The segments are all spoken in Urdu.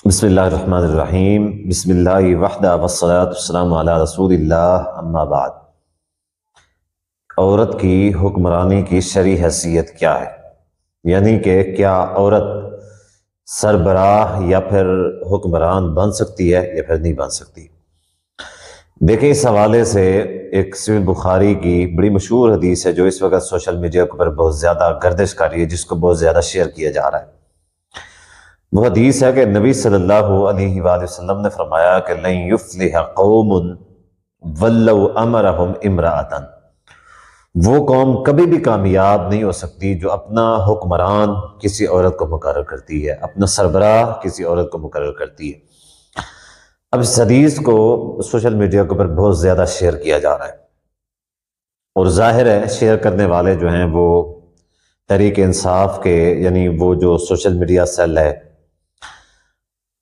بسم اللہ الرحمن الرحیم۔ بسم اللہ وحدہ والصلاة والسلام علی رسول اللہ، اما بعد۔ عورت کی حکمرانی کی شرعی حیثیت کیا ہے؟ یعنی کہ کیا عورت سربراہ یا پھر حکمران بن سکتی ہے یا پھر نہیں بن سکتی؟ دیکھیں، اس حوالے سے ایک صحیح بخاری کی بڑی مشہور حدیث ہے جو اس وقت سوشل میڈیا پر بہت زیادہ گردش کر رہی ہے، جس کو بہت زیادہ شیئر کیا جا رہا ہے۔ وہ حدیث ہے کہ نبی صلی اللہ علیہ وآلہ وسلم نے فرمایا کہ لن یفلح قوم ولوا امرهم امرأۃ، وہ قوم کبھی بھی کامیاب نہیں ہو سکتی جو اپنا حکمران کسی عورت کو مقرر کرتی ہے، اپنا سربراہ کسی عورت کو مقرر کرتی ہے۔ اب اس حدیث کو سوشل میڈیا کے اوپر بہت زیادہ شیئر کیا جا رہا ہے، اور ظاہر ہے شیئر کرنے والے جو ہیں وہ تحریک انصاف کے، یعنی وہ جو سوشل میڈیا سیل ہے،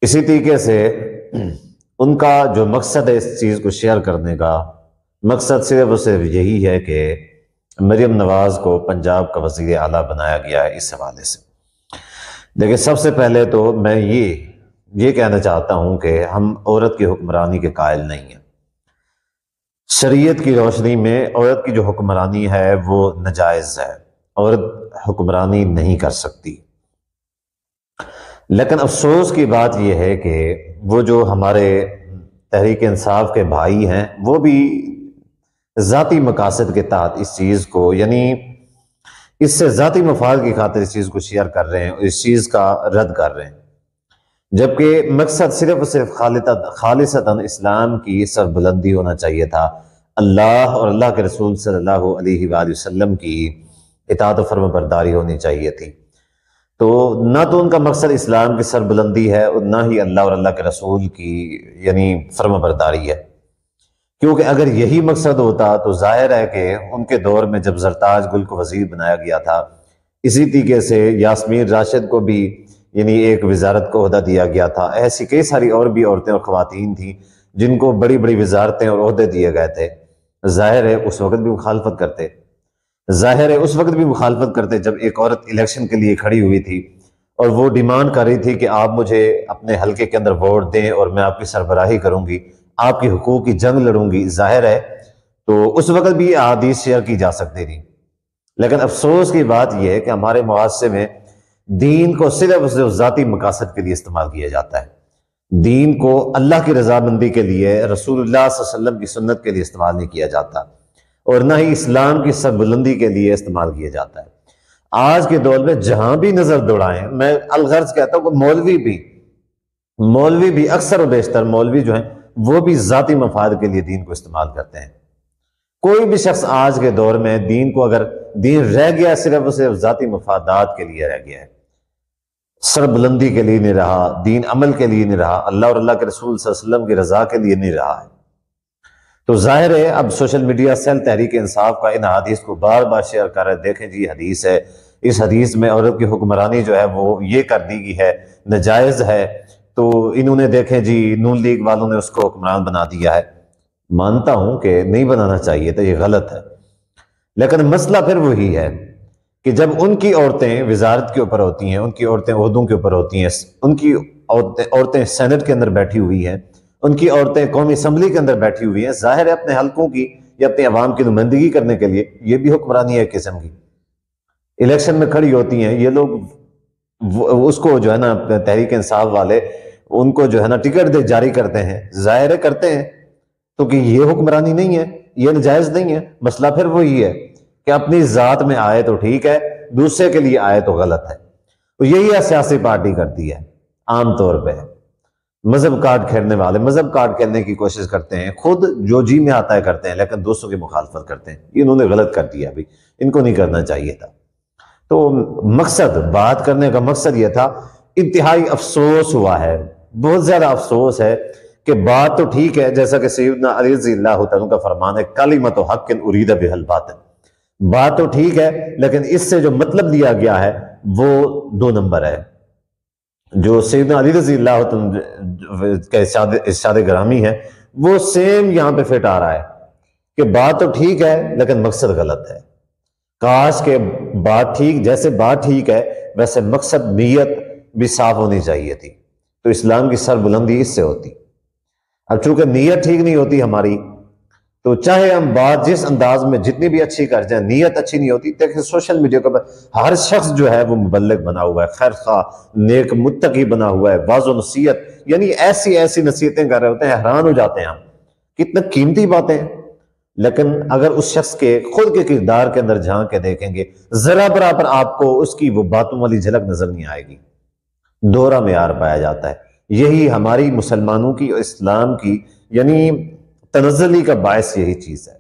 اسی طریقے سے ان کا جو مقصد ہے اس چیز کو شیئر کرنے کا مقصد صرف یہی ہے کہ مریم نواز کو پنجاب کا وزیر اعلیٰ بنایا گیا ہے۔ اس حوالے سے دیکھیں، سب سے پہلے تو میں یہ کہنا چاہتا ہوں کہ ہم عورت کی حکمرانی کے قائل نہیں ہیں۔ شریعت کی روشنی میں عورت کی جو حکمرانی ہے وہ ناجائز ہے، عورت حکمرانی نہیں کر سکتی۔ لیکن افسوس کی بات یہ ہے کہ وہ جو ہمارے تحریک انصاف کے بھائی ہیں وہ بھی ذاتی مقاصد کے تحت اس چیز کو، یعنی اس سے ذاتی مفاد کی خاطر اس چیز کو شیئر کر رہے ہیں، اس چیز کا رد کر رہے ہیں، جبکہ مقصد صرف اور صرف خالصتاً اسلام کی سربلندی ہونا چاہیے تھا، اللہ اور اللہ کے رسول صلی اللہ علیہ وآلہ وسلم کی اطاعت و فرما برداری ہونی چاہیے تھی۔ تو نہ تو ان کا مقصد اسلام کی سربلندی ہے اور نہ ہی اللہ اور اللہ کے رسول کی یعنی فرما برداری ہے، کیونکہ اگر یہی مقصد ہوتا تو ظاہر ہے کہ ان کے دور میں جب زرتاج گل کو وزیر بنایا گیا تھا، اسی طریقے سے یاسمین راشد کو بھی یعنی ایک وزارت کو عہدہ دیا گیا تھا۔ ایسی کئی ساری اور بھی عورتیں اور خواتین تھیں جن کو بڑی بڑی وزارتیں اور عہدے دیے گئے تھے۔ ظاہر ہے اس وقت بھی مخالفت کرتے، جب ایک عورت الیکشن کے لیے کھڑی ہوئی تھی اور وہ ڈیمانڈ کر رہی تھی کہ آپ مجھے اپنے حلقے کے اندر ووٹ دیں اور میں آپ کی سربراہی کروں گی، آپ کی حقوق کی جنگ لڑوں گی، ظاہر ہے تو اس وقت بھی یہ احادیث شیئر کی جا سکتی تھی۔ لیکن افسوس کی بات یہ ہے کہ ہمارے معاشرے میں دین کو صرف ذاتی مقاصد کے لیے استعمال کیا جاتا ہے، دین کو اللہ کی رضامندی کے لیے، رسول اللہ صلی اللہ علیہ وسلم کی سنت کے لیے استعمال نہیں کیا جاتا، اور نہ ہی اسلام کی سربلندی کے لیے استعمال کیا جاتا ہے۔ آج کے دور میں جہاں بھی نظر دوڑائیں، میں الغرض کہتا ہوں کہ مولوی بھی اکثر و بیشتر مولوی جو ہیں وہ بھی ذاتی مفاد کے لیے دین کو استعمال کرتے ہیں۔ کوئی بھی شخص آج کے دور میں دین کو، اگر دین رہ گیا صرف اور صرف ذاتی مفادات کے لیے رہ گیا ہے، سربلندی کے لیے نہیں رہا، دین عمل کے لیے نہیں رہا، اللہ اور اللہ کے رسول صلی اللہ علیہ وسلم کی رضا کے لیے نہیں رہا ہے، تو ظاہر ہے اب social media cell Tehreek Insaf کا ان حدیث کو بار بار شیئر کر رہے، دیکھیں جی حدیث ہے، اس حدیث میں عورت کی حکمرانی جو ہے وہ یہ کر دی گئی ہے، ناجائز ہے، تو انہوں نے دیکھیں جی نون لیگ والوں نے اس کو حکمران بنا دیا ہے۔ مانتا ہوں کہ نہیں بنانا چاہیے تھا، یہ غلط ہے، لیکن مسئلہ پھر وہی ہے کہ جب ان کی عورتیں وزارت کے اوپر ہوتی ہیں، ان کی عورتیں عہدوں کے اوپر ہوتی ہیں، ان کی عورتیں سینٹ کے اندر بیٹھی ہوئی ہیں، ان کی عورتیں قومی اسمبلی کے اندر بیٹھی ہوئی ہیں، ظاہر ہے اپنے حلقوں کی یا اپنے عوام کی نمائندگی کرنے کے لیے یہ بھی حکمرانی ہے ایک قسم کی، الیکشن میں کھڑی ہوتی ہیں یہ لوگ، اس کو جو ہے نا تحریک انصاف والے ان کو جو ہے نا ٹکٹ جاری کرتے ہیں، ظاہر ہے کرتے ہیں، تو کہ یہ حکمرانی نہیں ہے، یہ ناجائز نہیں ہے۔ مسئلہ پھر وہی ہے کہ اپنی ذات میں آئے تو ٹھیک ہے، دوسرے کے لیے آئے تو غلط ہے، تو یہی سیاسی پارٹی کرتی ہے۔ عام طور پہ مذہب کارڈ کھیلنے والے مذہب کارڈ کھیلنے کی کوشش کرتے ہیں، خود جو جی میں آتا ہے کرتے ہیں، لیکن دوسروں کی مخالفت کرتے ہیں، یہ انہوں نے غلط کر دیا، ابھی ان کو نہیں کرنا چاہیے تھا۔ تو مقصد، بات کرنے کا مقصد یہ تھا، انتہائی افسوس ہوا ہے، بہت زیادہ افسوس ہے کہ بات تو ٹھیک ہے، جیسا کہ سیدنا علی رضی اللہ تعالیٰ کا فرمان ہے، کلمۃ حق ارید بہا الباطل، بات تو ٹھیک ہے لیکن اس سے جو مطلب لیا گیا ہے وہ دو نمبر ہے۔ جو سیدنا علی رضی اللہ کا ارشاد گرامی ہے وہ سیم یہاں پہ فٹ آ رہا ہے کہ بات تو ٹھیک ہے لیکن مقصد غلط ہے۔ کاش کہ بات ٹھیک، جیسے بات ٹھیک ہے ویسے مقصد نیت بھی صاف ہونی چاہیے تھی۔ تو اسلام کی سر بلندی اس سے ہوتی۔ اب چونکہ نیت ٹھیک نہیں ہوتی ہماری، تو چاہے ہم بات جس انداز میں جتنی بھی اچھی کر جائیں، نیت اچھی نہیں ہوتی۔ دیکھیں سوشل میڈیا پر ہر شخص جو ہے وہ مبلغ بنا ہوا ہے، خیر خواہ نیک متقی بنا ہوا ہے، واعظ و نصیحت، یعنی ایسی ایسی نصیحتیں کر رہے ہوتے ہیں، حیران ہو جاتے ہیں ہم، کتنا قیمتی باتیں ہیں۔ لیکن اگر اس شخص کے خود کے کردار کے اندر جھانک کے دیکھیں گے، ذرا برابر آپ کو اس کی وہ باتوں والی جھلک نظر نہیں آئے گی، دوہرا معیار پایا جاتا ہے۔ یہی ہماری مسلمانوں کی اور اسلام کی یعنی تنزلی کا باعث یہی چیز ہے۔